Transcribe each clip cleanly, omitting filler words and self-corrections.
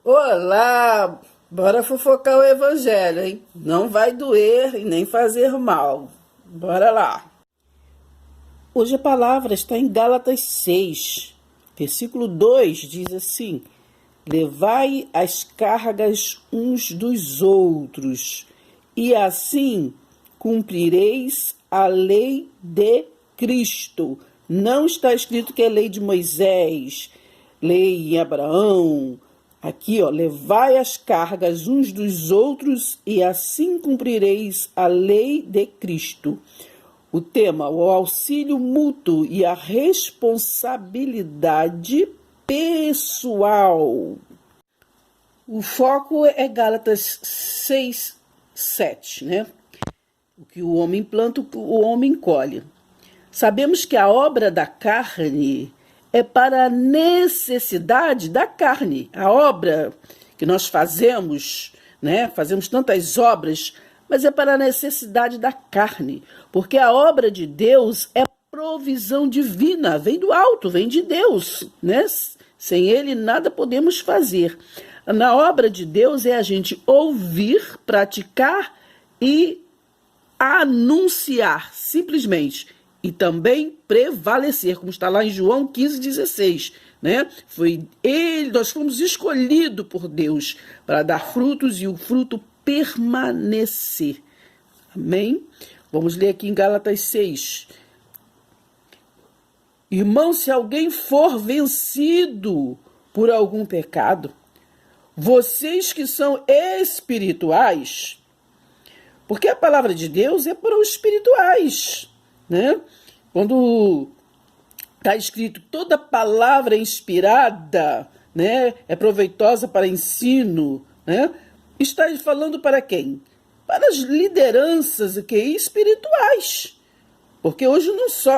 Olá, bora fofocar o evangelho, hein? Não vai doer e nem fazer mal. Bora lá. Hoje a palavra está em Gálatas 6, versículo 2, diz assim: Levai as cargas uns dos outros, e assim cumprireis a lei de Cristo. Não está escrito que é lei de Moisés, lei em Abraão. Aqui, levai as cargas uns dos outros e assim cumprireis a lei de Cristo. O tema, o auxílio mútuo e a responsabilidade pessoal. O foco é Gálatas 6, 7, né? O que o homem planta, o homem colhe. Sabemos que a obra da carne é para a necessidade da carne. A obra que nós fazemos, né? Fazemos tantas obras, mas é para a necessidade da carne. Porque a obra de Deus é provisão divina, vem do alto, vem de Deus, né? Sem ele nada podemos fazer. Na obra de Deus é a gente ouvir, praticar e anunciar, simplesmente. E também prevalecer, como está lá em João 15,16, né? Nós fomos escolhidos por Deus para dar frutos e o fruto permanecer. Amém? Vamos ler aqui em Gálatas 6. Irmão, se alguém for vencido por algum pecado, vocês que são espirituais, porque a palavra de Deus é para os espirituais, né? Quando está escrito toda palavra inspirada, né, é proveitosa para ensino, né? Está falando para quem? Para as lideranças espirituais. Porque hoje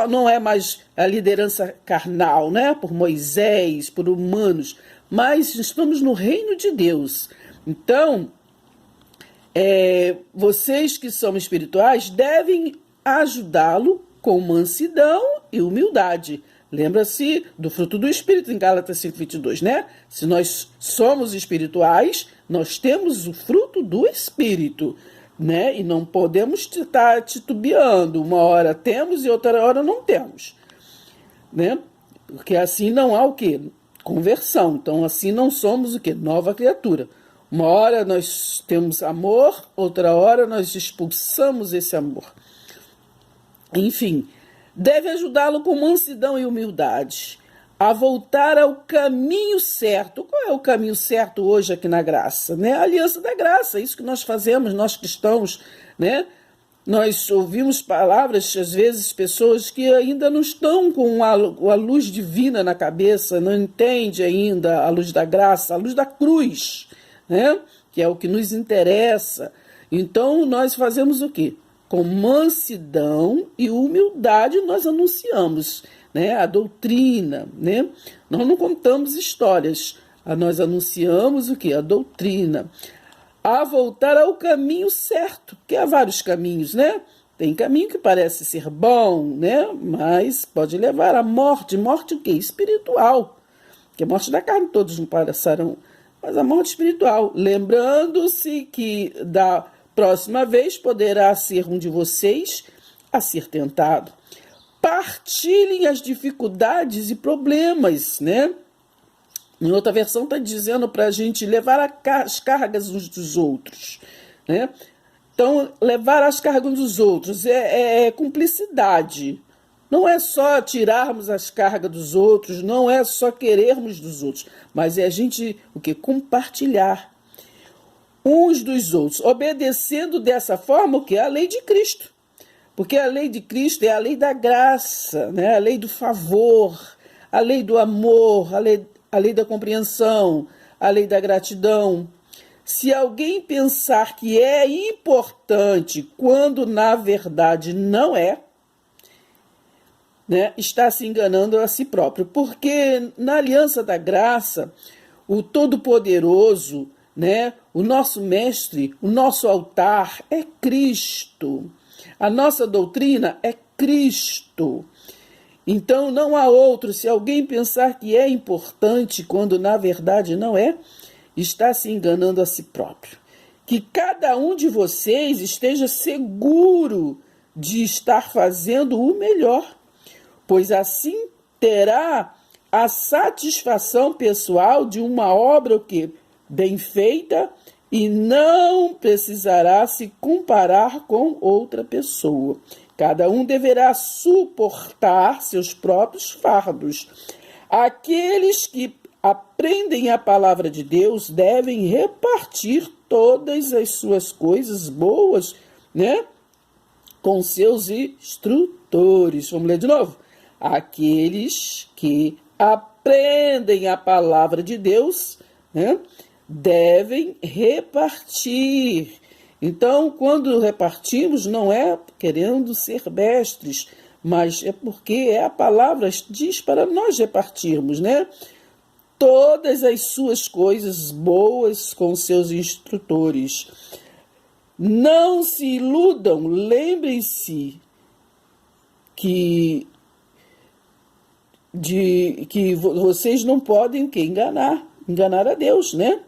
não é mais a liderança carnal, né? Por Moisés, por humanos, mas estamos no reino de Deus. Então, vocês que são espirituais devem ajudá-lo com mansidão e humildade. Lembra-se do fruto do Espírito em Gálatas 5,22, né? Se nós somos espirituais, nós temos o fruto do Espírito, né? E não podemos estar titubeando. Uma hora temos e outra hora não temos, né? Porque assim não há o quê? Conversão. Então assim não somos o quê? Nova criatura. Uma hora nós temos amor, outra hora nós expulsamos esse amor. Enfim, deve ajudá-lo com mansidão e humildade a voltar ao caminho certo. Qual é o caminho certo hoje aqui na graça? Né? A aliança da graça, isso que nós fazemos, nós cristãos, né? Nós ouvimos palavras, às vezes, pessoas que ainda não estão com a luz divina na cabeça, não entendem ainda a luz da graça, a luz da cruz, né? Que é o que nos interessa. Então, nós fazemos o quê? Com mansidão e humildade nós anunciamos, né, a doutrina, né? Nós não contamos histórias, nós anunciamos o quê? A doutrina. A voltar ao caminho certo, que há vários caminhos, né? Tem caminho que parece ser bom, né? Mas pode levar à morte. Morte o quê? Espiritual. Porque a morte da carne todos não passarão, mas a morte espiritual. Lembrando-se que da próxima vez poderá ser um de vocês a ser tentado. Partilhem as dificuldades e problemas, né? Em outra versão está dizendo para a gente levar as cargas uns dos outros, né? Então, levar as cargas uns dos outros é cumplicidade. Não é só tirarmos as cargas dos outros, não é só querermos dos outros, mas é a gente compartilhar uns dos outros, obedecendo dessa forma o que? A lei de Cristo. Porque a lei de Cristo é a lei da graça, né? A lei do favor, a lei do amor, a lei da compreensão, a lei da gratidão. Se alguém pensar que é importante quando na verdade não é, né, está se enganando a si próprio. Porque na aliança da graça, o Todo-Poderoso, né, o nosso mestre, o nosso altar é Cristo. A nossa doutrina é Cristo. Então não há outro. Se alguém pensar que é importante quando na verdade não é, está se enganando a si próprio. Que cada um de vocês esteja seguro de estar fazendo o melhor, pois assim terá a satisfação pessoal de uma obra o quê? Bem feita e não precisará se comparar com outra pessoa. Cada um deverá suportar seus próprios fardos. Aqueles que aprendem a palavra de Deus devem repartir todas as suas coisas boas, né, com seus instrutores. Vamos ler de novo. Aqueles que aprendem a palavra de Deus, né, devem repartir. Então, quando repartimos, não é querendo ser mestres, mas é porque a palavra diz para nós repartirmos, né? Todas as suas coisas boas com seus instrutores. Não se iludam, lembrem-se que vocês não podem enganar a Deus, né?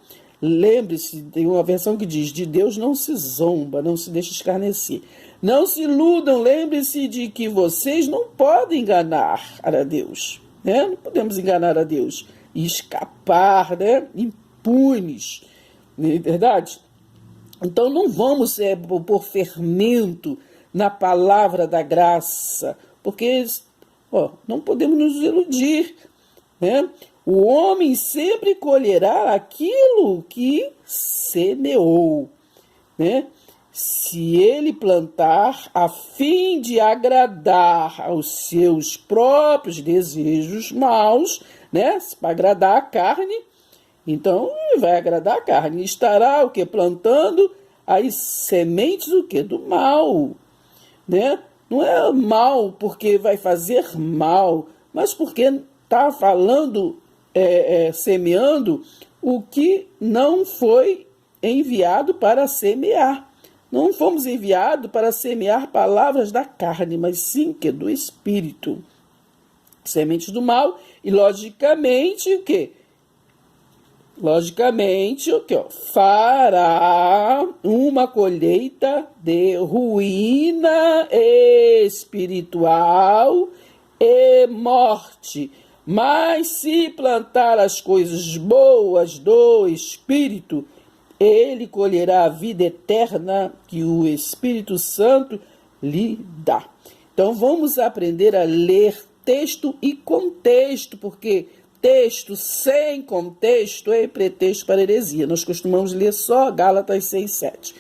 Lembre-se, tem uma versão que diz, de Deus não se zomba, não se deixa escarnecer. Não se iludam, lembre-se de que vocês não podem enganar a Deus, né? Não podemos enganar a Deus e escapar, né, impunes, não é verdade? Então não vamos pôr fermento na palavra da graça, porque não podemos nos iludir, né? O homem sempre colherá aquilo que semeou, né? Se ele plantar a fim de agradar aos seus próprios desejos maus, né? Para agradar a carne, então vai agradar a carne. Estará o que? Plantando as sementes o que? Do mal, né? Não é mal porque vai fazer mal, mas porque está falando, semeando o que não foi enviado para semear. Não fomos enviados para semear palavras da carne, mas sim que do Espírito. Sementes do mal e, logicamente, o quê? Logicamente, o quê? Fará uma colheita de ruína espiritual e morte. Mas se plantar as coisas boas do Espírito, ele colherá a vida eterna que o Espírito Santo lhe dá. Então vamos aprender a ler texto e contexto, porque texto sem contexto é pretexto para heresia. Nós costumamos ler só Gálatas 6:7.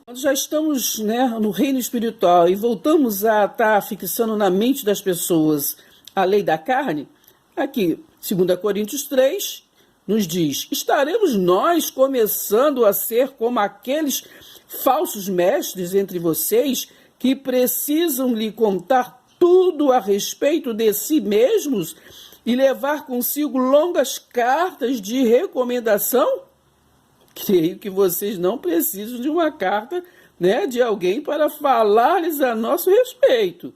Quando já estamos, né, no reino espiritual e voltamos a estar fixando na mente das pessoas a lei da carne, aqui, 2 Coríntios 3, nos diz, estaremos nós começando a ser como aqueles falsos mestres entre vocês que precisam lhe contar tudo a respeito de si mesmos e levar consigo longas cartas de recomendação? Creio que vocês não precisam de uma carta, né, de alguém para falar-lhes a nosso respeito.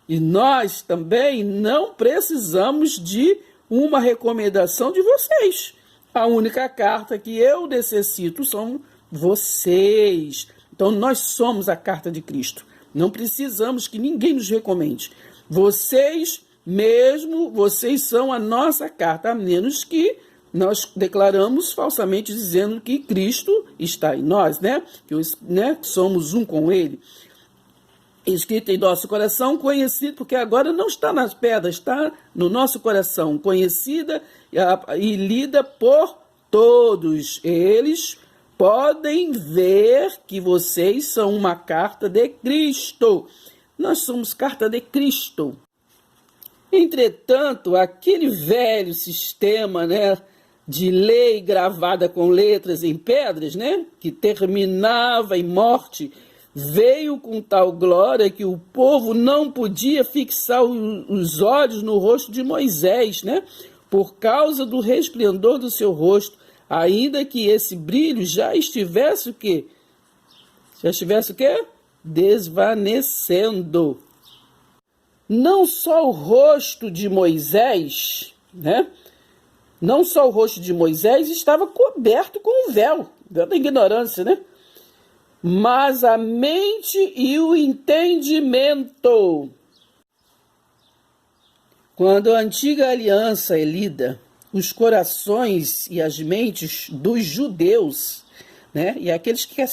E nós também não precisamos de uma recomendação de vocês. A única carta que eu necessito são vocês. Então, nós somos a carta de Cristo. Não precisamos que ninguém nos recomende. Vocês são a nossa carta, a menos que nós declaramos falsamente dizendo que Cristo está em nós, né? Que somos um com Ele. Escrito em nosso coração, conhecido, porque agora não está nas pedras, está no nosso coração, conhecida e lida por todos. Eles podem ver que vocês são uma carta de Cristo. Nós somos carta de Cristo. Entretanto, aquele velho sistema, né, de lei gravada com letras em pedras, né, que terminava em morte, veio com tal glória que o povo não podia fixar os olhos no rosto de Moisés, né? Por causa do resplendor do seu rosto, ainda que esse brilho já estivesse o quê? Desvanecendo. Não só o rosto de Moisés, né, não só o rosto de Moisés estava coberto com um véu da ignorância, né? Mas a mente e o entendimento. Quando a antiga aliança é lida, os corações e as mentes dos judeus, né? E aqueles que querem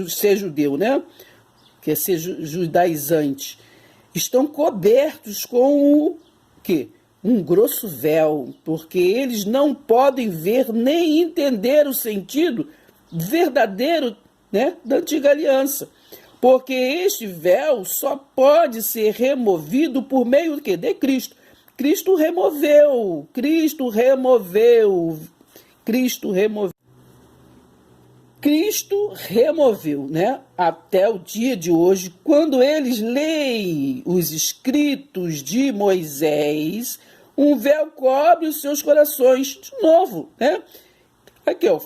ser judeu, né? Quer ser judaizante, estão cobertos com o quê? Um grosso véu, porque eles não podem ver nem entender o sentido verdadeiro, né, da antiga aliança. Porque este véu só pode ser removido por meio do quê? De Cristo. Cristo removeu, Cristo removeu, Cristo removeu. Cristo removeu, né? Até o dia de hoje, quando eles leem os escritos de Moisés, um véu cobre os seus corações. De novo, né? Aqui, ó.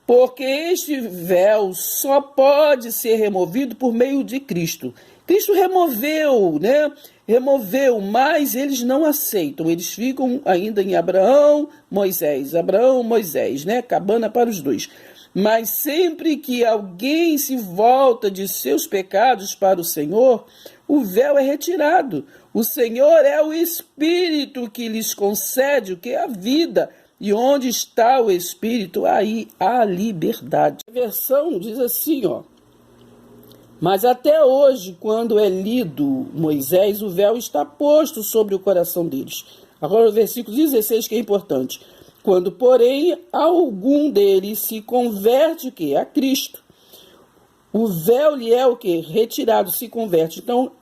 Porque este véu só pode ser removido por meio de Cristo. Cristo removeu, né? Removeu, mas eles não aceitam. Eles ficam ainda em Abraão, Moisés, né? Cabana para os dois. Mas sempre que alguém se volta de seus pecados para o Senhor, o véu é retirado. O Senhor é o Espírito que lhes concede o que é a vida. E onde está o Espírito, aí há liberdade. A versão diz assim, ó. Mas até hoje, quando é lido Moisés, o véu está posto sobre o coração deles. Agora o versículo 16 que é importante. Quando, porém, algum deles se converte o quê? A Cristo. O véu lhe é o quê? Retirado, se converte. Então,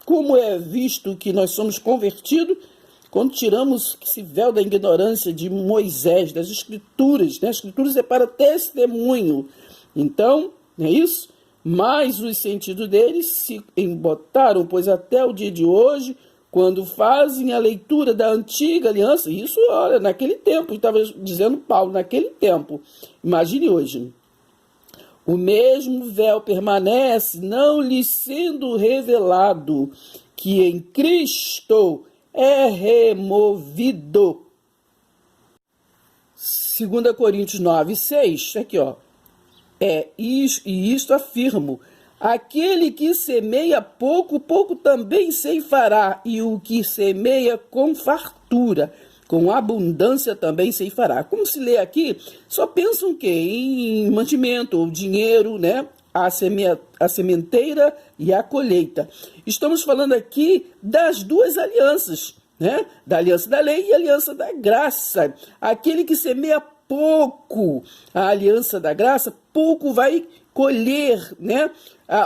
como é visto que nós somos convertidos? Quando tiramos esse véu da ignorância de Moisés, das Escrituras, né? As Escrituras é para testemunho. Então, não é isso? Mas os sentidos deles se embotaram, pois até o dia de hoje, quando fazem a leitura da antiga aliança, isso, olha, naquele tempo, estava dizendo Paulo, naquele tempo, imagine hoje, o mesmo véu permanece, não lhe sendo revelado, que em Cristo é removido. 2 Coríntios 9, 6, aqui, ó. Isto afirmo, aquele que semeia pouco, pouco também ceifará, e o que semeia com fartura, com abundância também ceifará. Como se lê aqui, só pensam que em mantimento ou dinheiro, né? A sementeira e a colheita. Estamos falando aqui das duas alianças, né? Da aliança da lei e a aliança da graça. Aquele que semeia pouco, a aliança da graça, pouco vai colher, né,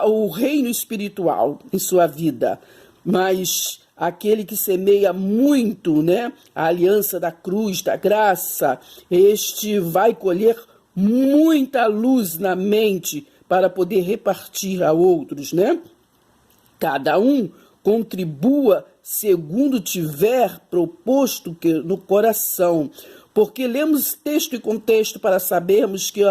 o reino espiritual em sua vida. Mas aquele que semeia muito, né, a aliança da cruz, da graça, este vai colher muita luz na mente para poder repartir a outros, né? Cada um contribua segundo tiver proposto no coração. Porque lemos texto e contexto para sabermos que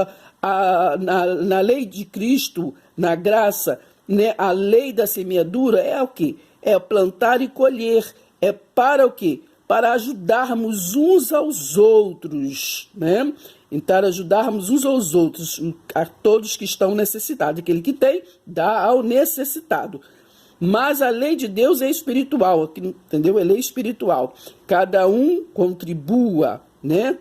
na lei de Cristo, na graça, né, a lei da semeadura é o quê? É plantar e colher. É para o quê? Para ajudarmos uns aos outros, né? Então, ajudarmos uns aos outros, a todos que estão necessitados. Aquele que tem, dá ao necessitado. Mas a lei de Deus é espiritual, entendeu? É lei espiritual. Cada um contribua, né?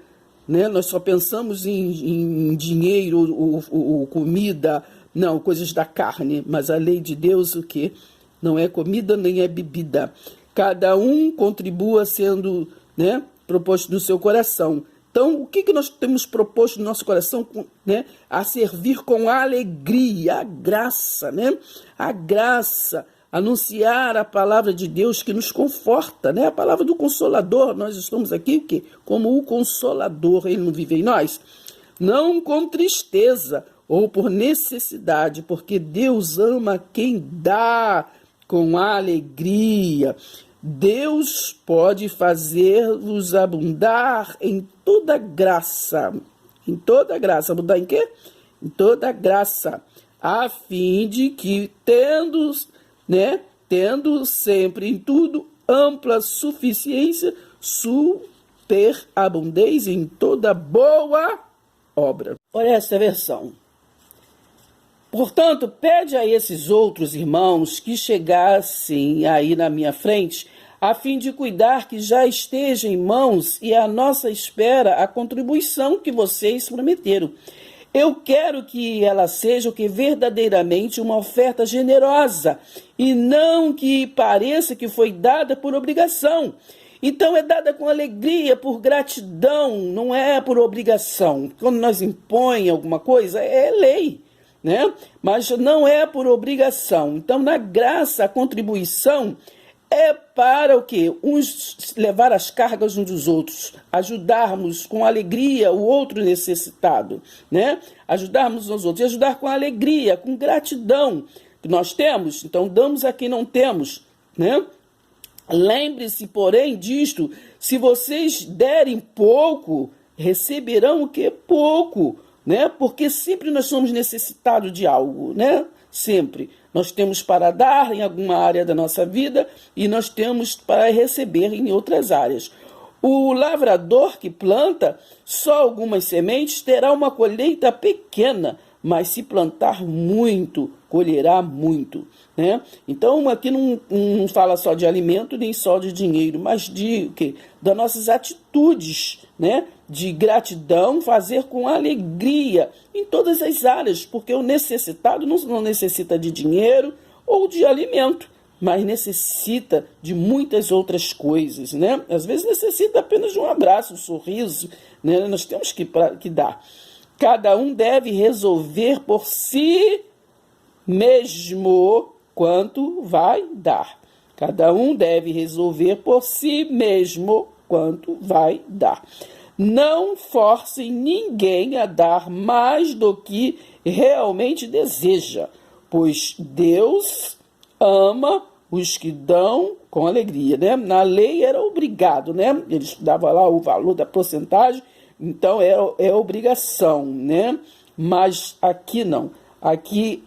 Nós só pensamos em dinheiro ou comida, não, coisas da carne. Mas a lei de Deus, o quê? Não é comida nem é bebida. Cada um contribua sendo, né, proposto no seu coração. Então, o que nós temos proposto no nosso coração, né? A servir com alegria, a graça, né? A graça, anunciar a palavra de Deus que nos conforta, né? A palavra do Consolador. Nós estamos aqui o quê? Como o Consolador, ele não vive em nós. Não com tristeza ou por necessidade, porque Deus ama quem dá com alegria. Deus pode fazer-vos abundar em toda graça. Em toda graça. Abundar em quê? Em toda graça. A fim de que, tendo sempre em tudo ampla suficiência, superabundeis em toda boa obra. Olha esta versão. Portanto, pede a esses outros irmãos que chegassem aí na minha frente, a fim de cuidar que já esteja em mãos e à nossa espera a contribuição que vocês prometeram. Eu quero que ela seja o que verdadeiramente uma oferta generosa e não que pareça que foi dada por obrigação. Então é dada com alegria, por gratidão, não é por obrigação. Quando nós impõe alguma coisa, é lei, né? Mas não é por obrigação. Então, na graça, a contribuição é para o quê? Uns levar as cargas uns dos outros, ajudarmos com alegria o outro necessitado, né? Ajudarmos os outros, e ajudar com alegria, com gratidão que nós temos, então damos a quem não temos, né? Lembre-se, porém, disto, se vocês derem pouco, receberão o quê? Pouco, né? Porque sempre nós somos necessitados de algo, né? Sempre. Nós temos para dar em alguma área da nossa vida e nós temos para receber em outras áreas. O lavrador que planta só algumas sementes terá uma colheita pequena, mas se plantar muito, colherá muito, né? Então, aqui não fala só de alimento, nem só de dinheiro, mas de o quê? Das nossas atitudes, né? De gratidão, fazer com alegria em todas as áreas, porque o necessitado não necessita de dinheiro ou de alimento, mas necessita de muitas outras coisas, né? Às vezes necessita apenas de um abraço, um sorriso, né? Nós temos que dar. Cada um deve resolver por si mesmo quanto vai dar. Cada um deve resolver por si mesmo quanto vai dar. Não forcem ninguém a dar mais do que realmente deseja, pois Deus ama os que dão com alegria, né? Na lei era obrigado, né? Eles davam lá o valor da porcentagem, então é obrigação, né? Mas aqui não. Aqui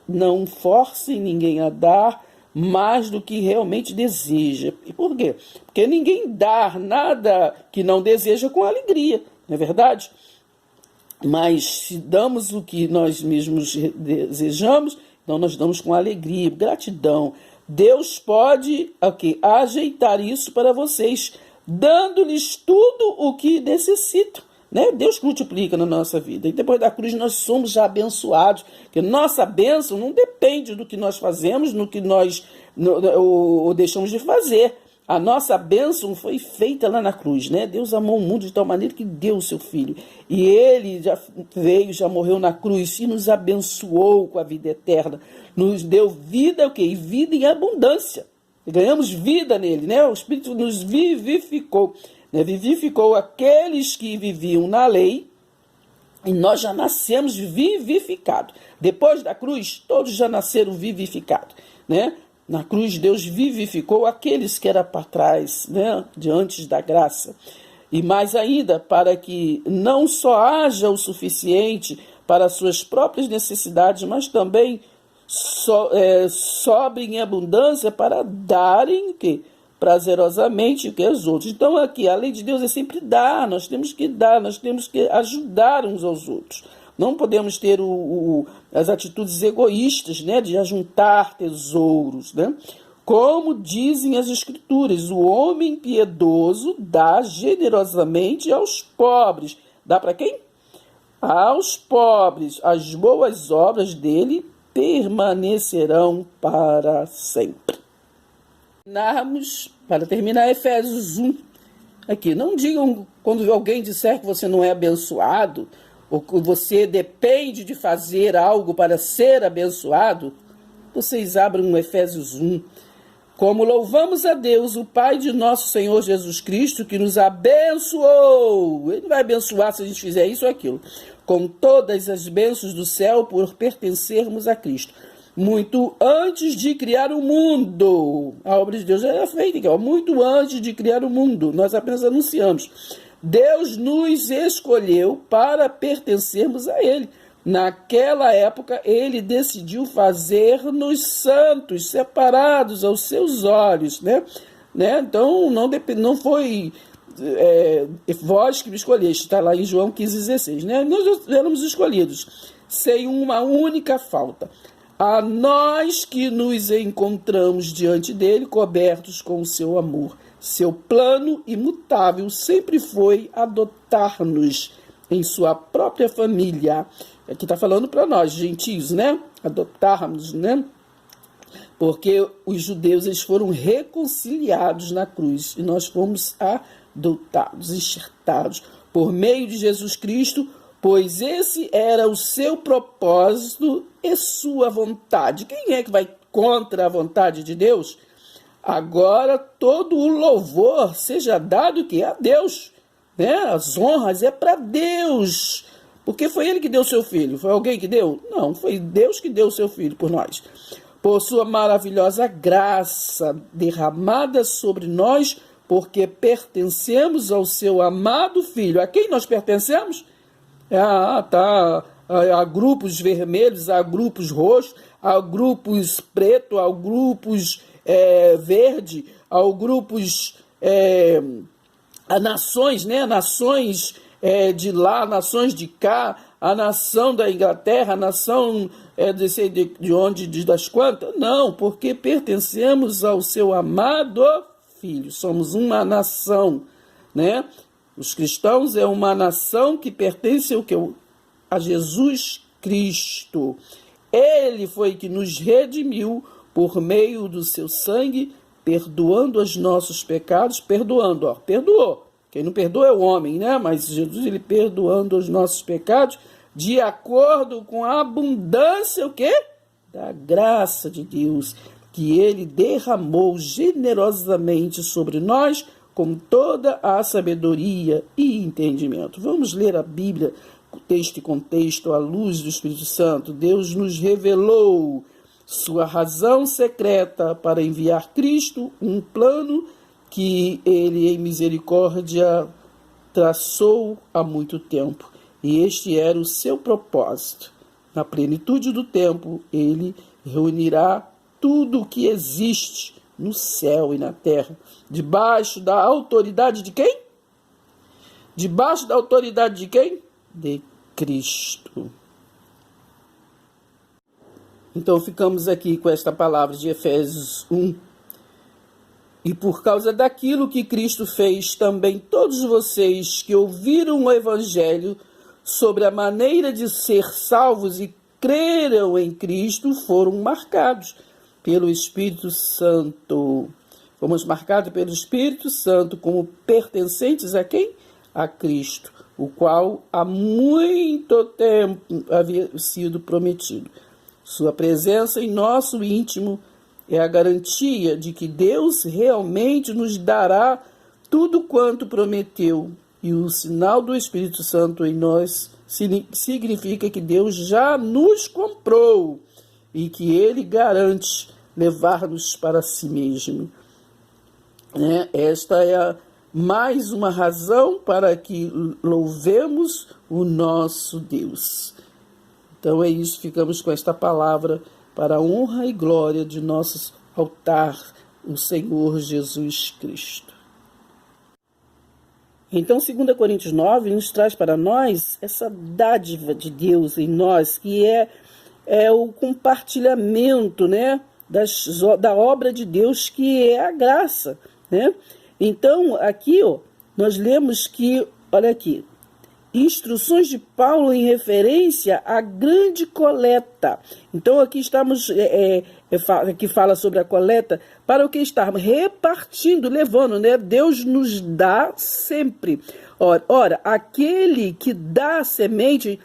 não forcem ninguém a dar mais do que realmente deseja. E por quê? Porque ninguém dá nada que não deseja com alegria, não é verdade? Mas se damos o que nós mesmos desejamos, então nós damos com alegria, gratidão. Deus pode ajeitar isso para vocês, dando-lhes tudo o que necessitam. Né? Deus multiplica na nossa vida. E depois da cruz nós somos já abençoados. Porque nossa bênção não depende do que nós fazemos, no que nós ou deixamos de fazer. A nossa bênção foi feita lá na cruz, né? Deus amou o mundo de tal maneira que deu o seu Filho. E Ele já veio, já morreu na cruz e nos abençoou com a vida eterna. Nos deu vida, o quê? E vida em abundância. E ganhamos vida nele, né? O Espírito nos vivificou. Né? Vivificou aqueles que viviam na lei e nós já nascemos vivificados. Depois da cruz, todos já nasceram vivificados, né? Na cruz, Deus vivificou aqueles que eram para trás, né? Diante da graça. E mais ainda, para que não só haja o suficiente para as suas próprias necessidades, mas também sobre em abundância para darem o quê? Prazerosamente o que aos outros. Então aqui, a lei de Deus é sempre dar, nós temos que dar, nós temos que ajudar uns aos outros. Não podemos ter as atitudes egoístas, né, de ajuntar tesouros, né? Como dizem as Escrituras, o homem piedoso dá generosamente aos pobres. Dá para quem? Aos pobres. As boas obras dele permanecerão para sempre. Para terminar, Efésios 1. Aqui, não digam quando alguém disser que você não é abençoado, ou que você depende de fazer algo para ser abençoado, vocês abram Efésios 1. Como louvamos a Deus, o Pai de nosso Senhor Jesus Cristo, que nos abençoou. Ele vai abençoar se a gente fizer isso ou aquilo. Com todas as bênçãos do céu por pertencermos a Cristo. Muito antes de criar o mundo. A obra de Deus já era feita, muito antes de criar o mundo. Nós apenas anunciamos. Deus nos escolheu para pertencermos a Ele. Naquela época, Ele decidiu fazer-nos santos, separados aos seus olhos, né? Então, não foi vós que me escolheste, está lá em João 15,16, né? Nós éramos escolhidos, sem uma única falta. A nós que nos encontramos diante dele, cobertos com o seu amor. Seu plano imutável sempre foi adotar-nos em sua própria família. Aqui está falando para nós, gentios, né? Adotarmos, né? Porque os judeus eles foram reconciliados na cruz e nós fomos adotados, enxertados por meio de Jesus Cristo, pois esse era o seu propósito e sua vontade. Quem é que vai contra a vontade de Deus? Agora todo o louvor seja dado que a Deus, né? As honras é para Deus, porque foi ele que deu seu filho. Foi alguém que deu? Não, foi Deus que deu o seu filho por nós. Por sua maravilhosa graça derramada sobre nós, porque pertencemos ao seu amado Filho. A quem nós pertencemos? A grupos vermelhos, a grupos roxos, a grupos preto, a grupos verde, a grupos a nações, né? Nações de lá, nações de cá, a nação da Inglaterra, a nação de onde, das quantas? Não, porque pertencemos ao seu amado Filho. Somos uma nação, né? Os cristãos é uma nação que pertence a Jesus Cristo. Ele foi que nos redimiu por meio do seu sangue, perdoando os nossos pecados, perdoou. Quem não perdoa é o homem, né? Mas Jesus, ele perdoando os nossos pecados, de acordo com a abundância, o quê? Da graça de Deus, que ele derramou generosamente sobre nós, com toda a sabedoria e entendimento. Vamos ler a Bíblia, texto e contexto, à luz do Espírito Santo. Deus nos revelou sua razão secreta para enviar Cristo, um plano que ele, em misericórdia, traçou há muito tempo. E este era o seu propósito. Na plenitude do tempo, ele reunirá tudo o que existe no céu e na terra, debaixo da autoridade de quem? Debaixo da autoridade de quem? De Cristo. Então ficamos aqui com esta palavra de Efésios 1. E por causa daquilo que Cristo fez, também todos vocês que ouviram o Evangelho sobre a maneira de ser salvos e creram em Cristo foram marcados pelo Espírito Santo. Fomos marcados pelo Espírito Santo como pertencentes a quem? A Cristo, o qual há muito tempo havia sido prometido. Sua presença em nosso íntimo é a garantia de que Deus realmente nos dará tudo quanto prometeu. E o sinal do Espírito Santo em nós significa que Deus já nos comprou e que ele garante levar-nos para si mesmo. Esta é mais uma razão para que louvemos o nosso Deus. Então é isso, ficamos com esta palavra para a honra e glória de nosso altar, o Senhor Jesus Cristo. Então, 2 Coríntios 9 nos traz para nós essa dádiva de Deus em nós, que é o compartilhamento, né, da obra de Deus, que é a graça, né? Então, aqui, nós lemos que, olha aqui, instruções de Paulo em referência à grande coleta. Então, aqui estamos, aqui fala sobre a coleta, para o que estarmos repartindo, levando, né? Deus nos dá sempre. Ora, aquele que dá a semente,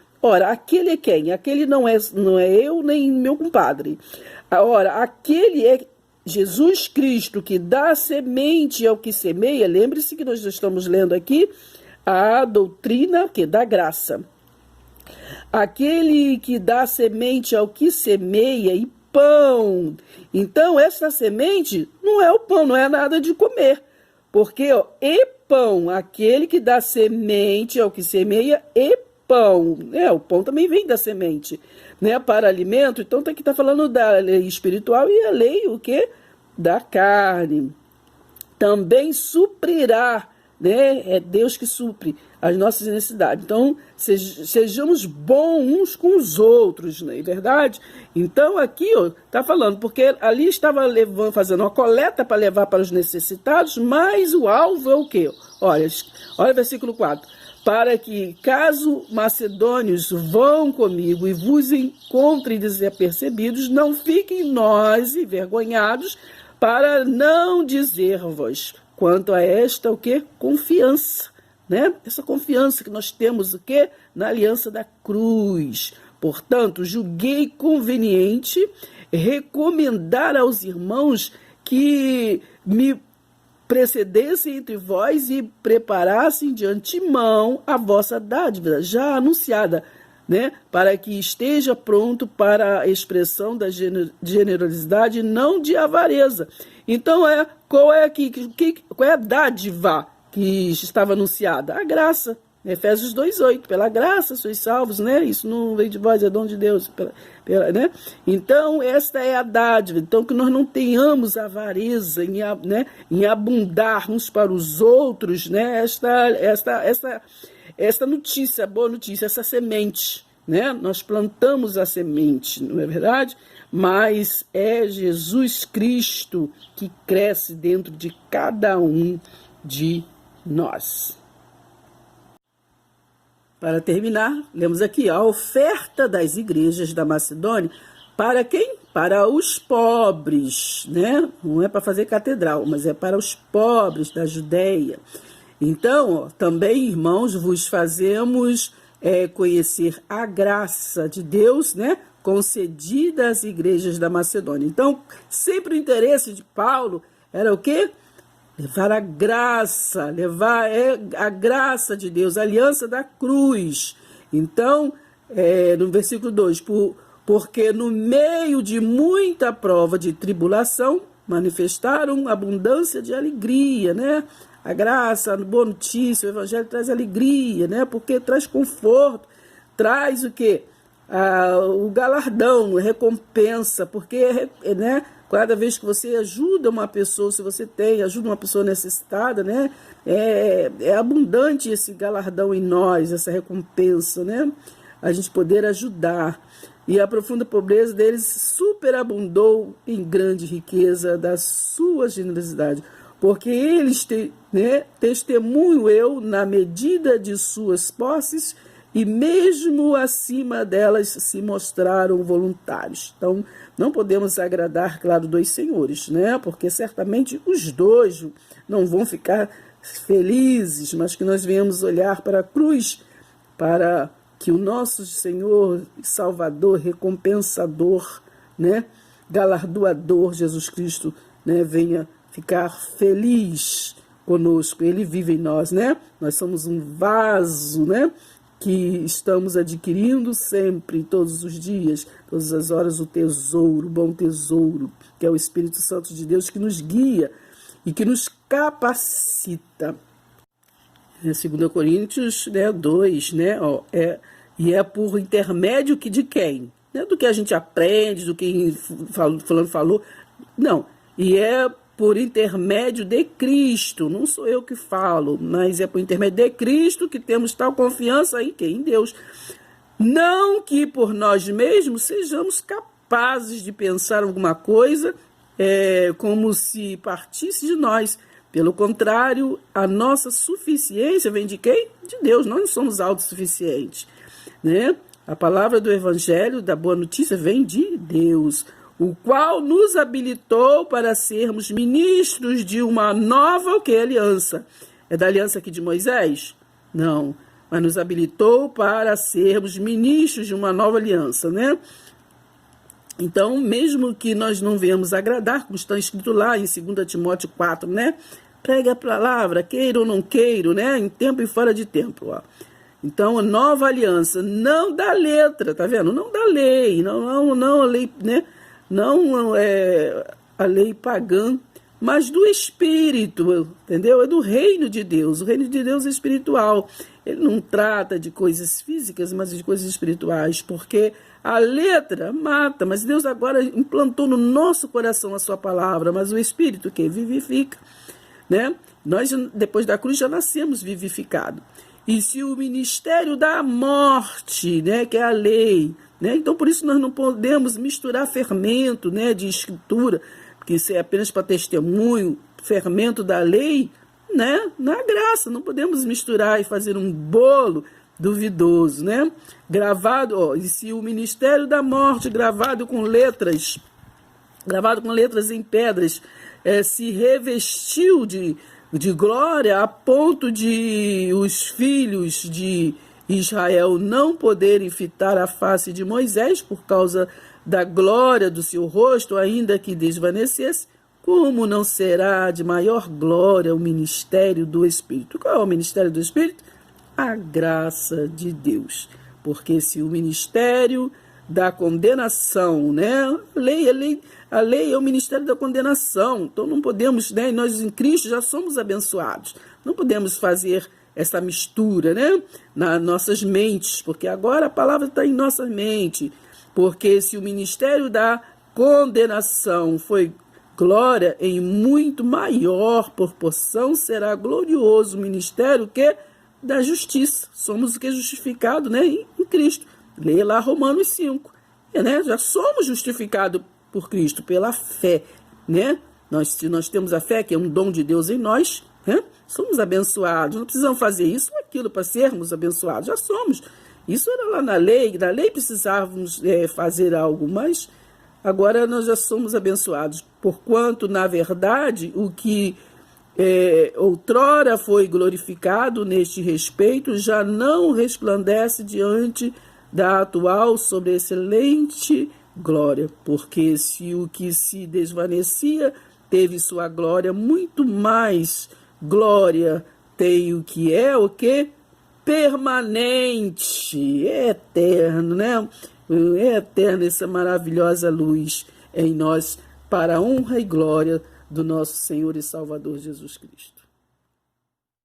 aquele é quem? Aquele não é eu nem meu compadre. Ora, aquele é Jesus Cristo que dá a semente ao que semeia. Lembre-se que nós estamos lendo aqui a doutrina da graça. Aquele que dá semente ao que semeia e pão. Então, essa semente não é o pão, não é nada de comer. Porque, e pão, aquele que dá semente ao que semeia e pão. O pão também vem da semente, né? Para alimento. Então, aqui está falando da lei espiritual e a lei, o quê? Da carne. Também suprirá né? É Deus que supre as nossas necessidades. Então, sejamos bons uns com os outros, não é verdade? Então, aqui está falando, porque ali estava fazendo uma coleta para levar para os necessitados, mas o alvo é o quê? Olha o versículo 4. Para que, caso macedônios vão comigo e vos encontrem desapercebidos, não fiquem nós envergonhados, para não dizer-vos quanto a esta, o quê? Confiança, né? Essa confiança que nós temos, o quê? Na aliança da cruz. Portanto, julguei conveniente recomendar aos irmãos que me precedessem entre vós e preparassem de antemão a vossa dádiva, já anunciada, né? Para que esteja pronto para a expressão da generosidade, não de avareza. Então, qual é a dádiva que estava anunciada? A graça. Efésios 2,8, pela graça sois salvos, né? Isso não veio de vós, é dom de Deus, né? Então, esta é a dádiva. Então, que nós não tenhamos avareza em abundar uns para os outros, né? Esta notícia, boa notícia, essa semente, né? Nós plantamos a semente, não é verdade? Mas é Jesus Cristo que cresce dentro de cada um de nós. Para terminar, lemos aqui a oferta das igrejas da Macedônia. Para quem? Para os pobres, né? Não é para fazer catedral, mas é para os pobres da Judéia. Então, também, irmãos, vos fazemos conhecer a graça de Deus, né? Concedida às igrejas da Macedônia. Então, sempre o interesse de Paulo era o quê? Levar a graça de Deus, a aliança da cruz. Então, no versículo 2, porque no meio de muita prova de tribulação, manifestaram abundância de alegria, né? A graça, a boa notícia, o evangelho traz alegria, né? Porque traz conforto, traz o quê? O galardão, a recompensa, porque, né? Cada vez que você ajuda uma pessoa, se você ajuda uma pessoa necessitada, né? É abundante esse galardão em nós, essa recompensa, né? A gente poder ajudar. E a profunda pobreza deles superabundou em grande riqueza da sua generosidade. Porque eles, testemunho eu, na medida de suas posses, e mesmo acima delas se mostraram voluntários. Então, não podemos agradar, claro, dois senhores, né? Porque certamente os dois não vão ficar felizes, mas que nós venhamos olhar para a cruz, para que o nosso Senhor, Salvador, recompensador, né? Galardoador, Jesus Cristo, né? Venha ficar feliz conosco. Ele vive em nós, né? Nós somos um vaso, né? Que estamos adquirindo sempre, todos os dias, todas as horas, o tesouro, o bom tesouro, que é o Espírito Santo de Deus, que nos guia e que nos capacita. 2 Coríntios 2, né? E é por intermédio de quem? Não é do que a gente aprende, do que fulano falou, não. E é por intermédio de Cristo, não sou eu que falo, mas é por intermédio de Cristo que temos tal confiança em Deus. Não que por nós mesmos sejamos capazes de pensar alguma coisa como se partisse de nós. Pelo contrário, a nossa suficiência vem de quem? De Deus. Nós não somos autossuficientes, né? A palavra do Evangelho, da Boa Notícia, vem de Deus, o qual nos habilitou para sermos ministros de uma nova aliança. É da aliança aqui de Moisés? Não, mas nos habilitou para sermos ministros de uma nova aliança, né? Então, mesmo que nós não venhamos agradar, como está escrito lá em 2 Timóteo 4, né? Pregue a palavra, queira ou não queira, né? Em tempo e fora de tempo, ó. Então, a nova aliança, não da letra, tá vendo? Não da lei, não a lei, né? Não é a lei pagã, mas do Espírito, entendeu? É do reino de Deus. O reino de Deus é espiritual. Ele não trata de coisas físicas, mas de coisas espirituais, porque a letra mata, mas Deus agora implantou no nosso coração a sua palavra, mas o Espírito que vivifica, né? Nós, depois da cruz, já nascemos vivificados. E se o ministério da morte, né, que é a lei, né, então por isso nós não podemos misturar fermento, né, de escritura, porque isso é apenas para testemunho, fermento da lei, né, na graça. Não podemos misturar e fazer um bolo duvidoso, né? Gravado, ó, e se o ministério da morte, gravado com letras em pedras, se revestiu de glória a ponto de os filhos de Israel não poderem fitar a face de Moisés por causa da glória do seu rosto, ainda que desvanecesse, como não será de maior glória o ministério do Espírito? Qual é o ministério do Espírito? A graça de Deus. Porque se o ministério da condenação, né? A lei é o ministério da condenação. Então não podemos, né? Nós em Cristo já somos abençoados. Não podemos fazer essa mistura, né? Nas nossas mentes, porque agora a palavra está em nossa mente. Porque se o ministério da condenação foi glória, em muito maior proporção será glorioso o ministério que da justiça. Somos o que é justificado, né, em Cristo. Leia lá Romanos 5. Né? Já somos justificados por Cristo pela fé. Né? Se nós temos a fé, que é um dom de Deus em nós, né? Somos abençoados. Não precisamos fazer isso ou aquilo para sermos abençoados. Já somos. Isso era lá na lei precisávamos fazer algo, mas agora nós já somos abençoados. Porquanto, na verdade, o que outrora foi glorificado neste respeito já não resplandece diante da atual sobreexcelente glória, porque se o que se desvanecia teve sua glória, muito mais glória tem o que é o que? Permanente, é eterno, né? É eterna essa maravilhosa luz em nós, para a honra e glória do nosso Senhor e Salvador Jesus Cristo.